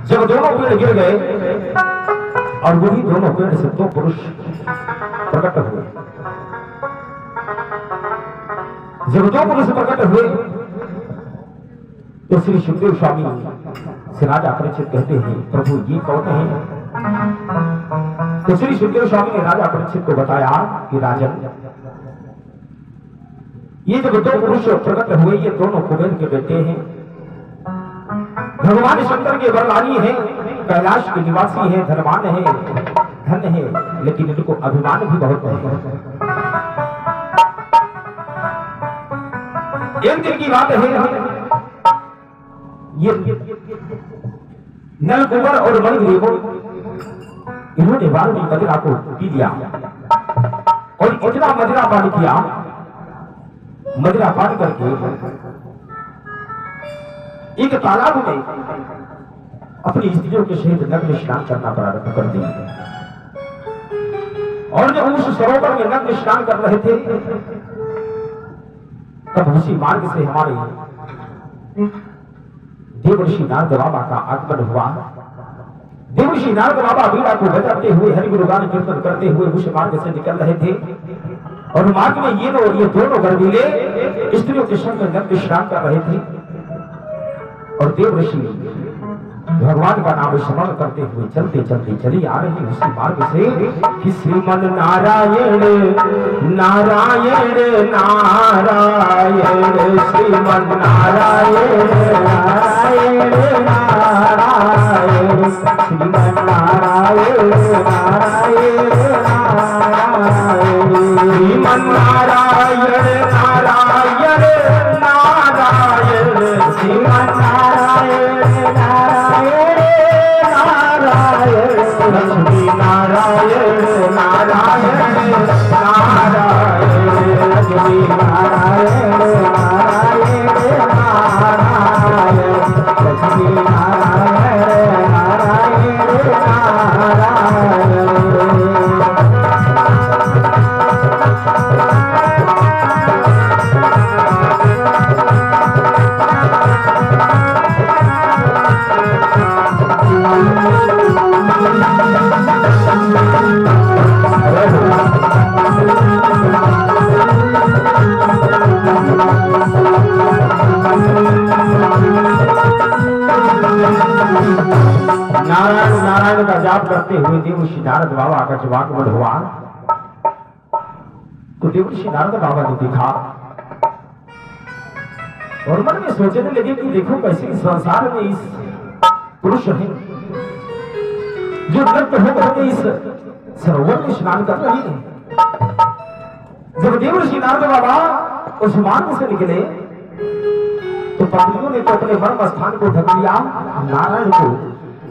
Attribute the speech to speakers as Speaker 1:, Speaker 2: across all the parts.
Speaker 1: जब दोनों पेड़ गिर गए और वही दोनों पेड़ से दो पुरुष प्रकट हुए। जब दो पुरुष प्रकट हुए तो श्री सुखदेव स्वामी से राजा परीक्षित कहते हैं, प्रभु ये कौन है? तो श्री सुखदेव स्वामी ने राजा परीक्षित को बताया कि राजन, ये जब दो पुरुष प्रकट हुए ये दोनों कुबेर के बेटे हैं, भगवान शंकर के वरदानी हैं, कैलाश के निवासी हैं, धनवान हैं, धन है, लेकिन इनको अभिमान भी बहुत है। एक दिन की बात है, ये नल कुंवर और मणिग्रीव को इन्होंने बारूदी मदिरा को पी दिया और इतना मदिरा पान किया, मदिरा पान करके एक तालाब में अपनी स्त्रियों के सहित नग्न स्नान करना प्रारंभ कर दिया। और जब उस सरोवर में नग्न स्नान कर रहे थे तब उसी मार्ग से हमारे देवर्षि नारद बाबा का आगमन हुआ। देवर्षि नारद बाबा वीणा को बजाते हुए हरि गुरु गान कीर्तन करते हुए उस मार्ग से निकल रहे थे और मार्ग में ये दोनों गर्भीले स्त्रियों के संग नग्न स्नान कर रहे थे और देवर्षि भगवान का नाम स्मरण करते हुए चलते चलते चली आ रही उसी मार्ग से कि श्रीमन नारायण नारायण नारायण श्रीमन नारायण नारायण नारायण श्रीमन नारायण नारायण नारायण श्रीमन नारायण नारायण नारायण श्रीमन नारायण लक्ष्मी नारायण नारायण नारायण लक्ष्मी नारायण नारायण नारायण लक्ष्मी नारायण नारायण नारायण। नारायण नारायण का जाप करते हुए देवर्षि नारद बाबा का जब आगमन हुआ तो देवर्षि नारद बाबा ने देखा और मन में सोचने लगे कि देखो कैसे इस संसार में इस पुरुष है जो नग्न होकर के इस सरोवर में स्नान कर रही है। जब देवर्षि नारद बाबा उस मार्ग से निकले तो पत्नियों ने तो अपने मर्म स्थान को ढक लिया, नारायण को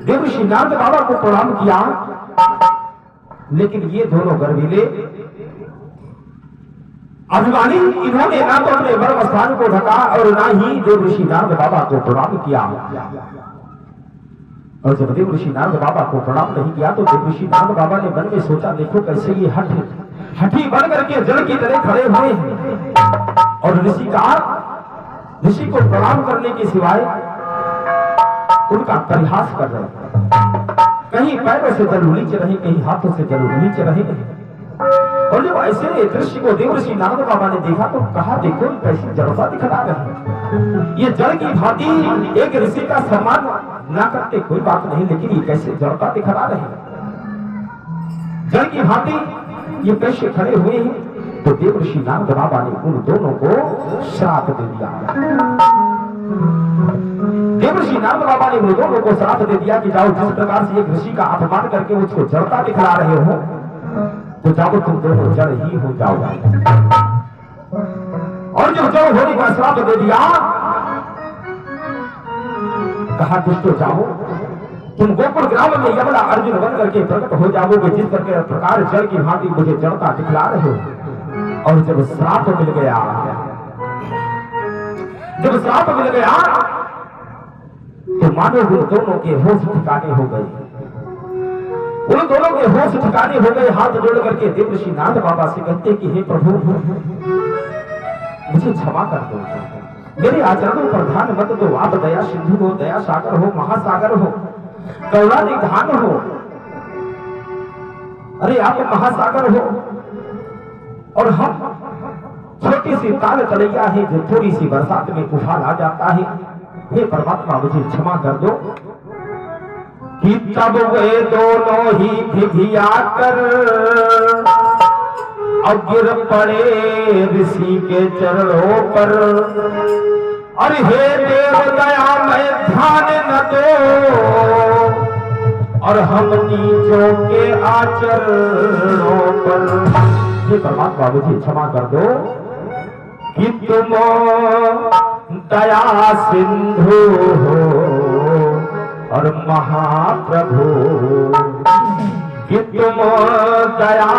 Speaker 1: देवर्षि नारद बाबा को प्रणाम किया, लेकिन ये दोनों गर्भीले अभिमानी इन्होंने ना तो अपने मर्म स्थान को ढका और ना ही देवर्षि नारद बाबा को प्रणाम किया। और जब देवर्षि नारद बाबा को प्रणाम नहीं किया तो देवर्षि नारद बाबा ने मन में सोचा, देखो कैसे ये हठी बन करके जल की तरह खड़े हुए हैं और ऋषि को प्रणाम करने के सिवाय उनका परिहास कर रहे हैं। कहीं पैरों से जल नीचे रहे, कहीं हाथों से जल नीचे रहे। और जब ऐसे दृश्य को देवर्षि नारद बाबा ने देखा तो कहा, देखो कैसी जड़ता दिखला रहे, ये जल की भांति एक ऋषि का सम्मान ना करते कोई बात नहीं, लेकिन ये कैसे जड़ता दिखला रहे, जल की भांति ये कैसे खड़े हुए हैं। तो देवर्षि नारद बाबा ने उन दोनों को श्राप दे दिया। देवर्षि नारद बाबा ने उन दोनों को श्राप दे दिया कि जाओ, जिस प्रकार से एक ऋषि का अपमान करके उसको जड़ता दिखला रहे हो तो जाओ तुम दोनों जड़ ही हो जाओ। और जब जड़ होने का श्राप दे दिया, कहा दुष्टो जाओ, तुम गोकुल ग्राम में यमला अर्जुन बन करके प्रकट हो जाओगे, जिस प्रकार जल की भांति मुझे जड़ता दिखला रहे हो। और जब श्राप मिल गया, तो मानो उन दोनों के होश ठिकाने हो गए, उन दोनों के होश ठिकाने हो गए। हाथ जोड़ करके देवर्षि नारद बाबा से कहते कि हे प्रभु, मुझे क्षमा कर दो, मेरे आचरणों पर ध्यान मत दो, आप दया सिंधु हो, दया सागर हो, महासागर हो, गौरा निधान हो, अरे आप महासागर हो और हम छोटी सी ताल तलैया है जो थोड़ी सी बरसात में उफान आ जाता है। हे परमात्मा मुझे क्षमा कर दो कि तब वे दोनों ही भिगिया कर और गिर पड़े ऋषि के चरणों पर। अरे हे देव दया मैं ध्यान न दो और हम नीचों के आचरणों पर। हे परमात्मा मुझे क्षमा कर दो कि तुम दया सिंधु हो और महाप्रभु, कि तुम दया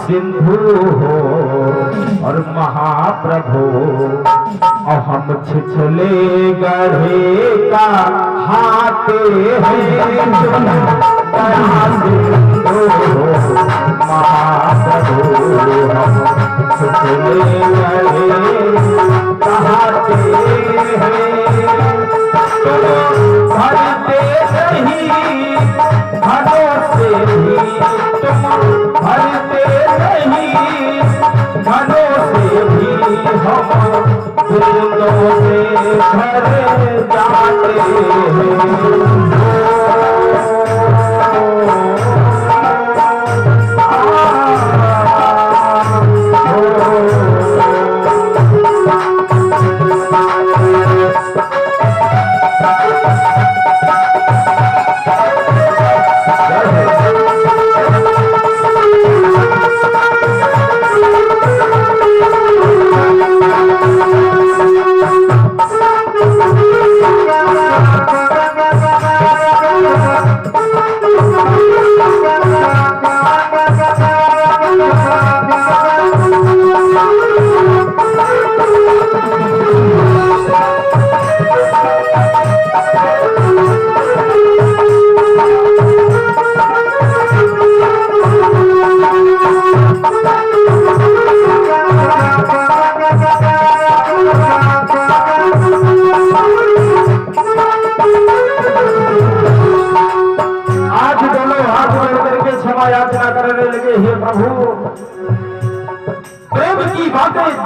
Speaker 1: सिंधु हो और महाप्रभु। और हम छिछले गढ़े का हाथे हैं, दया सिंधु हो महाप्रभु। हम छिछले गढ़े का हाथे हैं, भरते नहीं घनों से भी, तुम भरते नहीं घनों से भी, हम बूंदों से भर जाते हैं।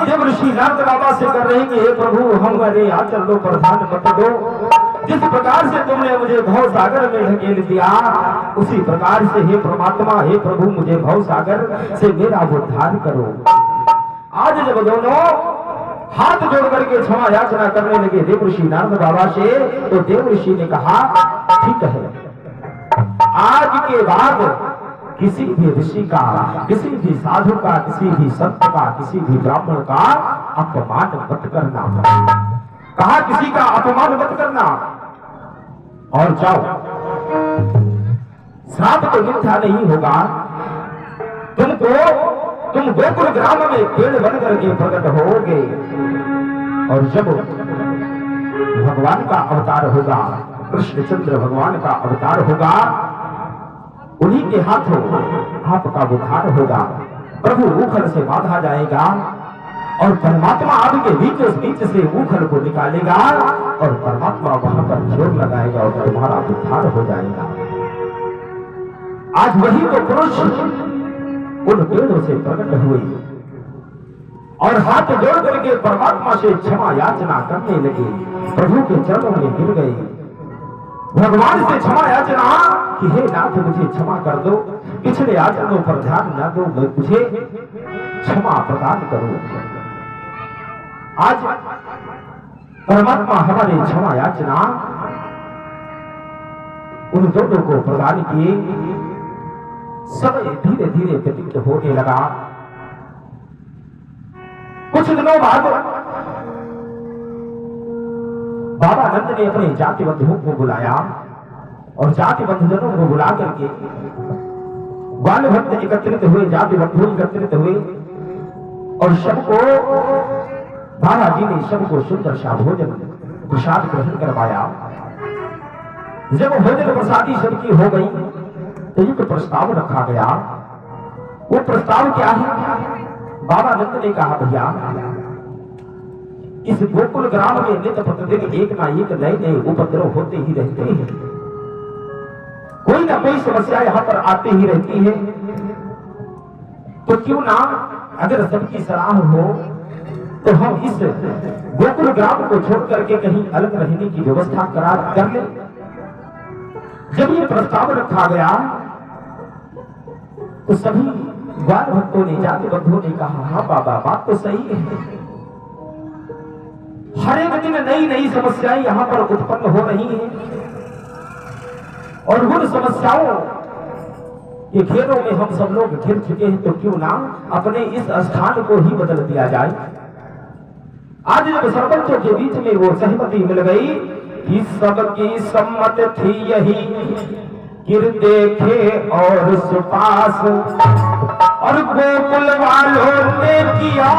Speaker 1: जब ऋषि नारद बाबा से कर रहे कि हे प्रभु हमारे आचरण लो, प्रधान मत दो। जिस प्रकार से तुमने मुझे भव सागर में ढकेल दिया, उसी प्रकार से हे परमात्मा, हे प्रभु मुझे भव सागर से मेरा उद्धार करो। आज जब दोनों हाथ जोड़ करके क्षमा याचना करने लगे देव ऋषि नारद बाबा से, तो देव ऋषि ने कहा ठीक है, आज के बाद किसी भी ऋषि का, किसी भी साधु का, किसी भी संत का, किसी भी ब्राह्मण का अपमान मत करना। कहा किसी का अपमान मत करना और जाओ, श्राप तो मिथ्या नहीं होगा। तुम गोकुल ग्राम में पेड़ बन करके प्रकट होगे और जब भगवान का अवतार होगा, कृष्णचंद्र भगवान का अवतार होगा, उन्हीं के हाथों आपका उद्धार होगा। प्रभु ऊखल से बांधा जाएगा और परमात्मा आपके बीच से ऊखल को निकालेगा और परमात्मा वहां पर जोर लगाएगा और तुम्हारा उद्धार हो जाएगा। आज वही तो पुरुष उन पेड़ों से प्रकट हुए और हाथ जोड़ करके परमात्मा से क्षमा याचना करने लगे, प्रभु के चरणों में गिर गए, भगवान से क्षमा याचना कि हे नाथ मुझे क्षमा कर दो, पिछले आचरणों पर ध्यान न दो, मुझे क्षमा प्रदान करो। आज परमात्मा हमारे क्षमा याचना उन दोनों को प्रदान किए। समय धीरे धीरे व्यतीत होने लगा। कुछ दिनों बाद बाबा नंद ने अपने जाति बंधुओं को बुलाया और जाति बंधुजनों को बुला करके बाल भक्त एकत्रित हुए, जाति बंधु एकत्रित हुए और सबको बाबा जी ने सबको सुंदर सा भोजन प्रसाद ग्रहण करवाया। जब भोजन प्रसादी सबकी हो गई तो एक प्रस्ताव रखा गया। वो प्रस्ताव क्या है? बाबा नंद ने कहा भैया इस गोकुल ग्राम में नित्य प्रतिदिन एक ना एक नए नए उपद्रव होते ही रहते हैं। कोई ना कोई समस्या यहाँ पर आती ही रहती है। तो क्यों ना अगर सबकी सलाह हो तो हम इस गोकुल ग्राम को छोड़ करके कहीं अलग रहने की व्यवस्था कर ले। जब ये प्रस्ताव रखा गया तो सभी ग्वाल भक्तों ने, जाति बंधुओं ने कहा, हाँ बाबा बात तो सही है। हर एक दिन नई नई समस्याएं यहाँ पर उत्पन्न हो रही हैं और उन समस्याओं के घेरों में हम सब लोग घिर चुके हैं। तो क्यों ना अपने इस स्थान को ही बदल दिया जाए। आज जब सरपंचों के बीच में वो सहमति मिल गई कि सबकी सम्मत थी यही, गिर देखे और सुपास, और गोकुल वालों ने किया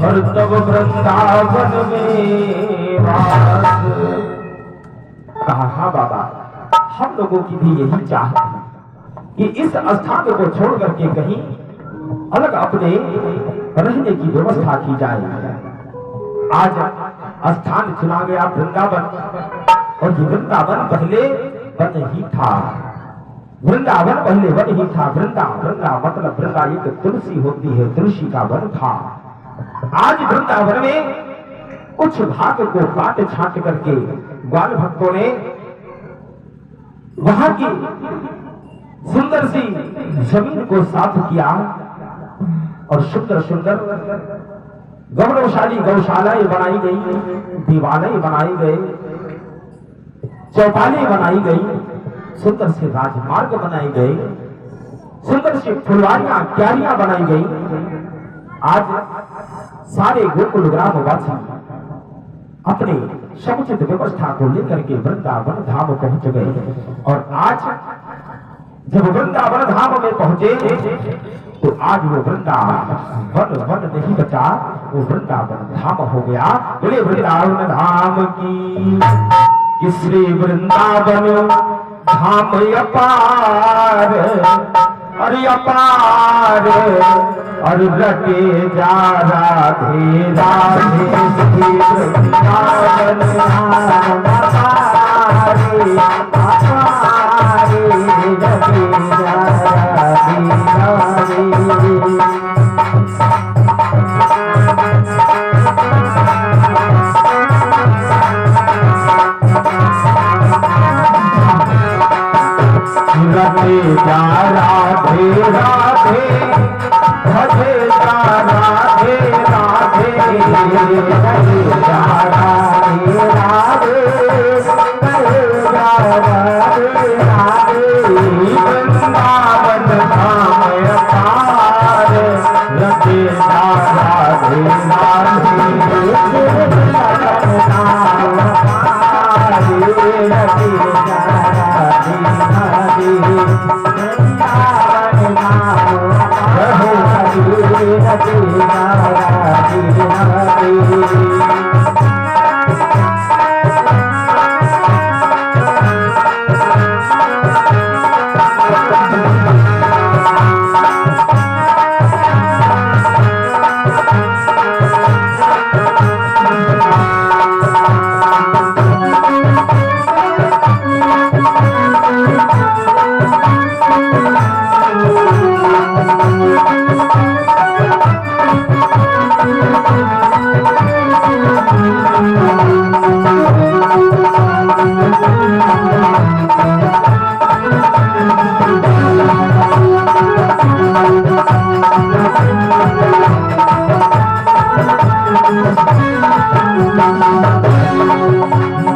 Speaker 1: और तब वृंदावन में वास। कहा, हाँ बाबा हम लोगों की भी यही चाहत है कि इस स्थान को छोड़ करके कहीं अलग अपने रहने की व्यवस्था की जाए। आज स्थान चुना गया वृंदावन, और ये वृंदावन पहले वन ही था। वृंदावन पहले वन ही था। वृंदा मतलब वृंदा एक तुलसी होती है, तुलसी का वन था। आज वृंदावन में कुछ भाग को काट छाट करके ग्वाल भक्तों ने वहां की सुंदर सी जमीन को साफ किया और सुंदर सुंदर गौरवशाली गौशालाएं बनाई गई, दीवारें बनाई गए, चौपालें बनाई गई, सुंदर से राजमार्ग बनाए गए, सुंदर सी फुलवारियां क्यारियां बनाई गई। आज सारे गोकुल ग्रामवासी अपने समुचित व्यवस्था को लेकर के वृंदावन धाम पहुंच गए। और आज जब वृंदावन धाम में पहुंचे तो आज वो वृंदावन नहीं बचा, वो वृंदावन धाम हो गया। बोले वृंदावन धाम की श्री वृंदावन धाम अपार, अरे अपार, और रटे जा राधे राधे श्री वृंदावन धाम अपार, अपार, रटे जा राधे राधे। रटे जा राधे राधे, भजे जा राधे राधे, रटे जा राधे राधे, भजे जा राधे राधे। वृंदावन धाम अपार, रटे जा राधे राधे, वृंदावन धाम अपार, रटे जा राधे राधे। वृंदावन धाम रहो हरि रटे जा राधे राधे।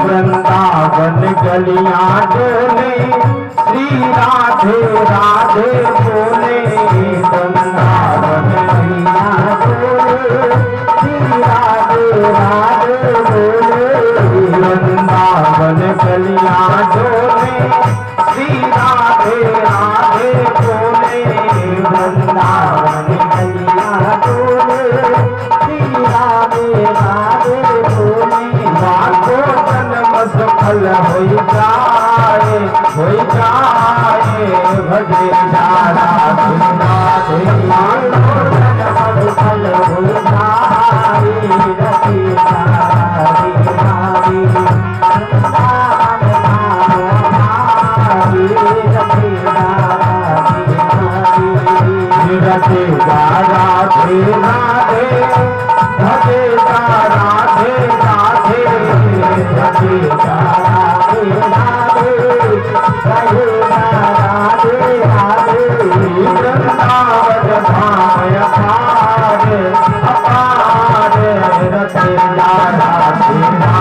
Speaker 1: वृंदावन गलियां डोले, श्री राधे राधे बोले। वृंदावन गलियां डोले, श्री राधे राधे बोले। वृंदावन गलियां डोले, श्री राधे राधे बोले। वृंदावन गलियां डोले, श्री राधे राधे बोले। सफल हो जाए, भजे जा राधे राधे, सफल हो जाए, रटे जा राधे राधे। राधे राधे राधे राधे राधे राधे राधे राधे राधे राधे वृंदावन धाम अपार अपार रते राधे राधे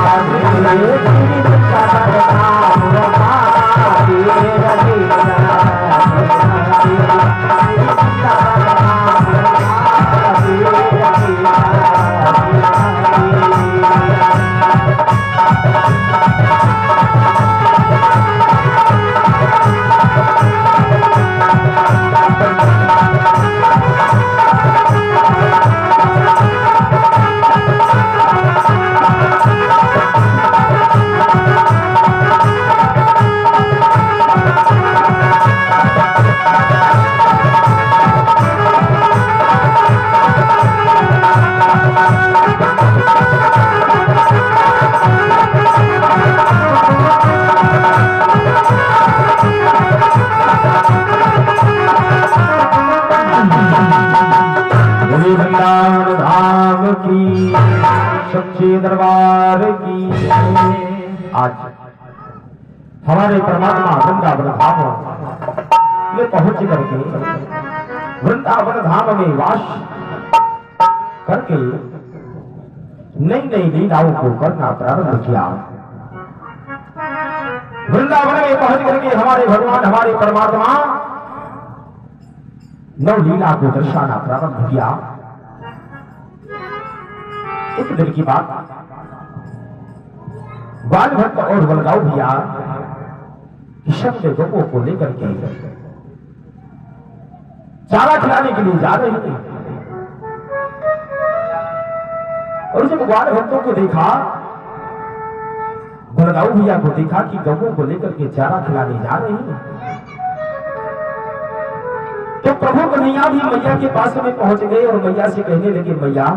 Speaker 1: सच्चे दरबार की। आज हमारे परमात्मा वृंदावन धाम में पहुंच करके वृंदावन धाम में वास करके नई नई लीलाओं को करना प्रारंभ किया। वृंदावन में पहुंच करके हमारे भगवान हमारे परमात्मा नव लीला को दर्शाना प्रारंभ किया। एक दिन की बात, बाल भक्त और बलदाऊ भैया किशन के गौओं को लेकर के चारा खिलाने के लिए जा रहे थे और जब ग्वाल भक्तों को देखा, बलदाऊ भैया को देखा कि गौओं को लेकर के चारा खिलाने जा रहे हैं, तो प्रभु कन्हैया भी मैया के पास में पहुंच गए और मैया से कहने लगे, मैया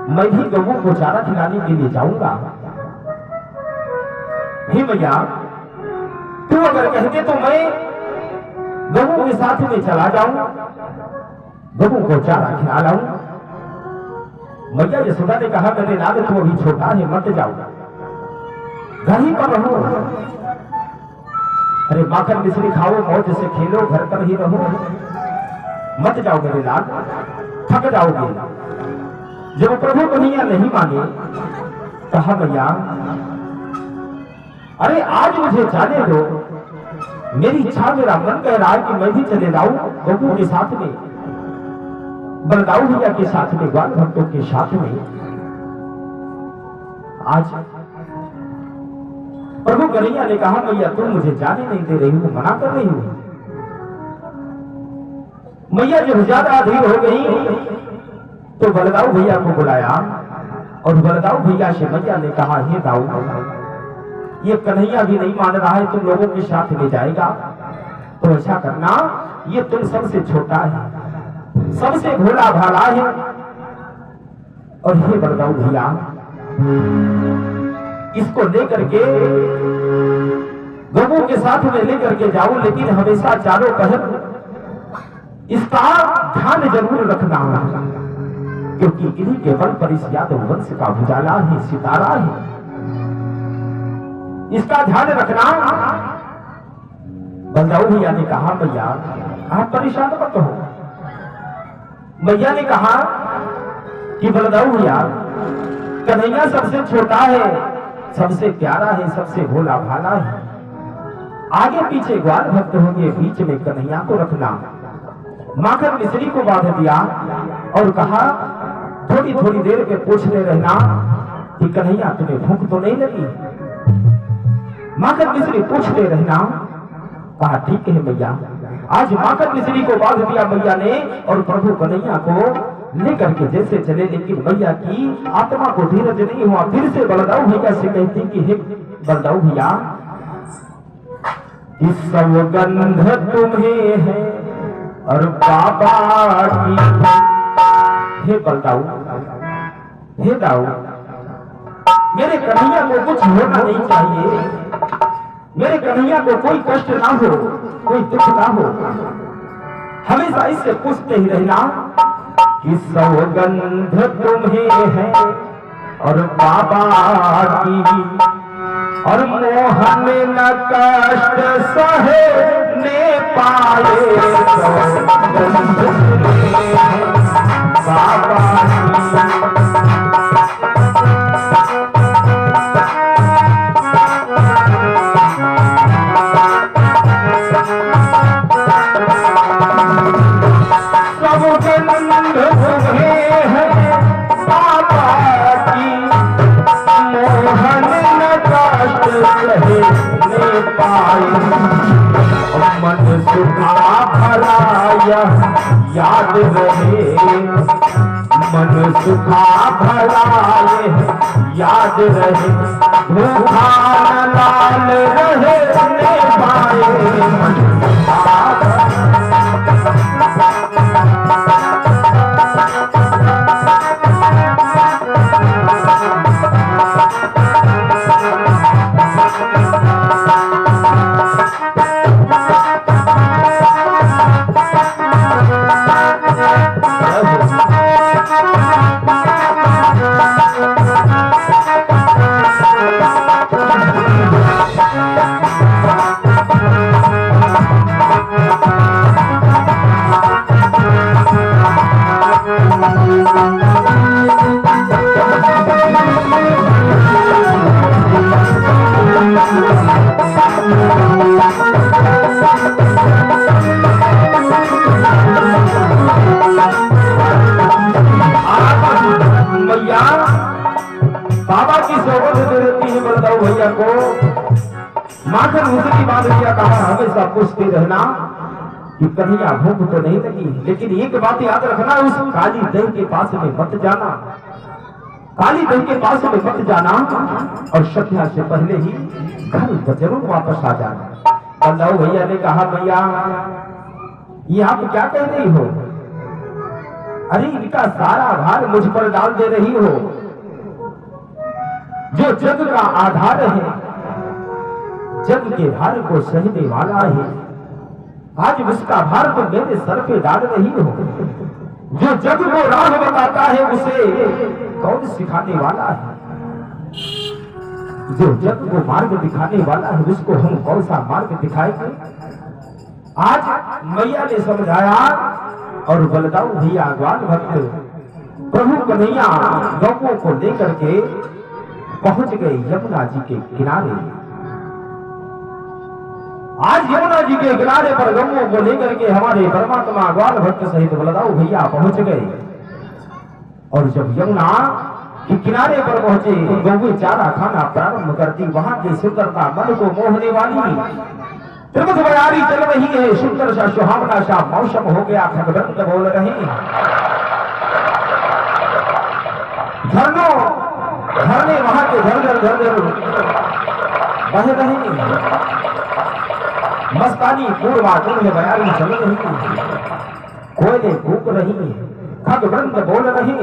Speaker 1: मैं भी गौओं को चारा खिलाने के लिए जाऊंगा। हे मैया, तू अगर कहते तो मैं गौओं के साथ में चला जाऊं, गौओं को चारा खिला लाऊं। मैया यशोदा ने कहा, मेरे लाल तू अभी छोटा है, मत जाओ, घर ही पर रहो। अरे माखन मिश्री खाओ, मौज से खेलो, घर पर ही रहो, मत जाओ मेरे लाल, थक जाओगे। जब प्रभु कन्हैया नहीं माने, कहा भैया अरे आज मुझे जाने दो, मेरी इच्छा, मेरा मन कह रहा है कि मैं भी चले जाऊं गौओं के साथ में, बलदाऊ भैया के साथ में, ग्वाल भक्तों के साथ में। आज प्रभु कन्हैया ने कहा, मैया तुम मुझे जाने नहीं दे रही हो, मना कर रही हो। मैया जब ज्यादा अधीर हो गई तो बलदाऊ भैया को बुलाया और बलदाऊ भैया से मैया ने कहा, हे दाऊ, ये कन्हैया भी नहीं मान रहा है, तुम लोगों के साथ ले जाएगा, तो ऐसा करना, ये तुम सबसे छोटा है, सबसे भोला भाला है, और हे बलदाऊ भैया इसको लेकर के गौओं के साथ में लेकर के जाओ, लेकिन हमेशा चारों पहर इसका ध्यान जरूर रखना, क्योंकि इन्हीं के बल पर इस यादव वंश का उजाला है, सितारा है, इसका ध्यान रखना। बलदाऊ भैया ने कहा, मैया आप परेशान मत हो। मैया ने कहा कि बलदाऊ भैया, कन्हैया सबसे छोटा है, सबसे प्यारा है, सबसे भोला भाला है, आगे पीछे ग्वाल भक्त होंगे, बीच में कन्हैया को रखना। माखन मिश्री को बांध दिया और कहा, थोड़ी थोड़ी देर पे पूछते रहना कि कन्हैया तुम्हें भूख तो नहीं लगी। माखन मिश्री पूछते रहना। कहा ठीक है मैया। आज माखन मिश्री को बांध दिया मैया ने और प्रभु कन्हैया को लेकर के जैसे चले, लेकिन मैया की आत्मा को धीरज नहीं हुआ। फिर से बलदाऊ भैया से कहती कि हे बलदाऊ भैया, इस सौगंध तुम्हें है और बाबा की। हे बलदाऊ, हे दाऊ, मेरे कन्हैया को कुछ होना नहीं चाहिए, मेरे कन्हैया को कोई कष्ट ना हो, कोई दुख ना हो। हमेशा इससे पूछते ही रहना कि सौगंध तुम्हें है और बाबा की, और मोहन न कष्ट सहने पाए, सौगंध तुम्हें है बाबा की। मन सुखा भरा याद रहे, मन सुखा भरा याद रहे, भूखा लाल रहे पाए, मन सुखा भैया को माखन उसकी बात किया कहा हमेशा पूछते रहना कि कन्हैया भूख तो नहीं लगी, लेकिन एक बात याद रखना, उस काली दही के पास में मत जाना, काली दही के पास में मत जाना, और संध्या से पहले ही घर जरूर वापस आ जाना। बल्लभ भैया ने कहा भैया ये आप क्या कह रही हो, अरे इनका सारा भार मुझ पर डाल दे रही हो, जो जग का आधार है, जग के भार को सहने वाला है, आज उसका भार तो मेरे सर पे डाल रही हो। जो जग को राह बताता है उसे कौन सिखाने वाला है, जो जग को मार्ग दिखाने वाला है उसको हम कौन सा मार्ग दिखाएंगे। आज मैया ने समझाया और बलदाऊ भैया ग्वाल भक्त प्रभु कन्हैया गौओं को लेकर के पहुंच गए यमुना जी के किनारे। आज यमुना जी के किनारे पर गौओं को लेकर के हमारे परमात्मा ग्वाल भक्त सहित बलदाऊ भैया पहुंच गए, और जब यमुना के किनारे पर पहुंचे गौएं चारा खाना प्रारंभ करती, वहां की सुंदरता मन को मोहने वाली, त्रिभुज बयारी चल रही है, सुंदर सा सुहावना सा मौसम हो गया, खगबंद बोल रहे झरने वहां के झरझर झरझर बह रहे, मस्तानी पूर्वा में बयारी चल रही, कोयले फूक रही, खगबंद बोल रही,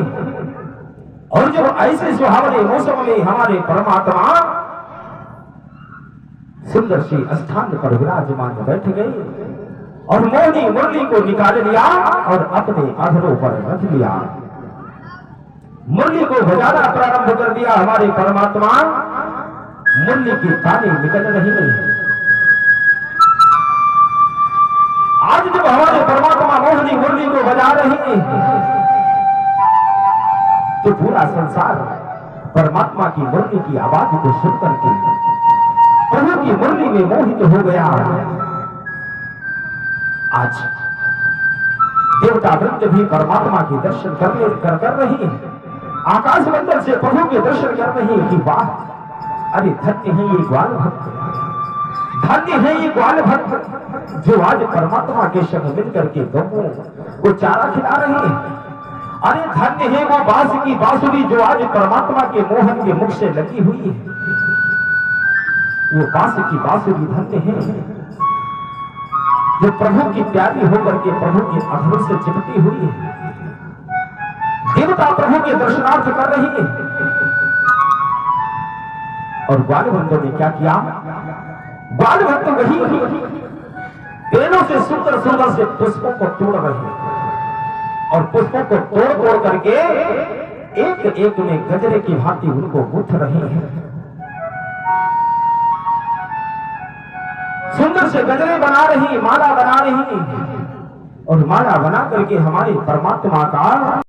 Speaker 1: और जब ऐसे सुहावने मौसम में हमारे परमात्मा सुंदर सी स्थान पर विराजमान बैठ गए और मोहनी मुरली को निकाल लिया और अपने अधरों पर रख लिया, मुरली को बजाना प्रारंभ कर दिया। हमारे परमात्मा मुरली की ताली निकल रही है। आज जब हमारे परमात्मा मोहनी मुरली को बजा रही है तो पूरा संसार परमात्मा की मुरली की आवाज को सुनकर के प्रभु की मुरली में मोहित हो गया। आज देवता वृंद भी परमात्मा के दर्शन कर रही है, आकाश मंडल से प्रभु के दर्शन कर रही है कि वाह, अरे धन्य है ये ग्वाल भक्त, धन्य है ये ग्वाल भक्त जो आज परमात्मा के संग मिलकर के गौओं को चारा खिला रही है। अरे धन्य है वो बांस की बांसुरी जो आज परमात्मा के मोहन के मुख से लगी हुई है, वो बांस की बांसुरी धन्य है जो प्रभु की प्यारी होकर के प्रभु के अधरों से चिपटी हुई है। देवता प्रभु के दर्शनार्थ कर रही है, और ग्वाल भक्तों ने क्या किया, ग्वाल भक्त वही बेलों से सुंदर सुंदर से पुष्पों को तोड़ रहे हैं और पुष्पों को तोड़ तोड़ करके एक एक में गजरे की भांति उनको गुथ रही है। सुंदर से गजरे बना रही, माला बना रही और माला बना करके हमारे परमात्मा का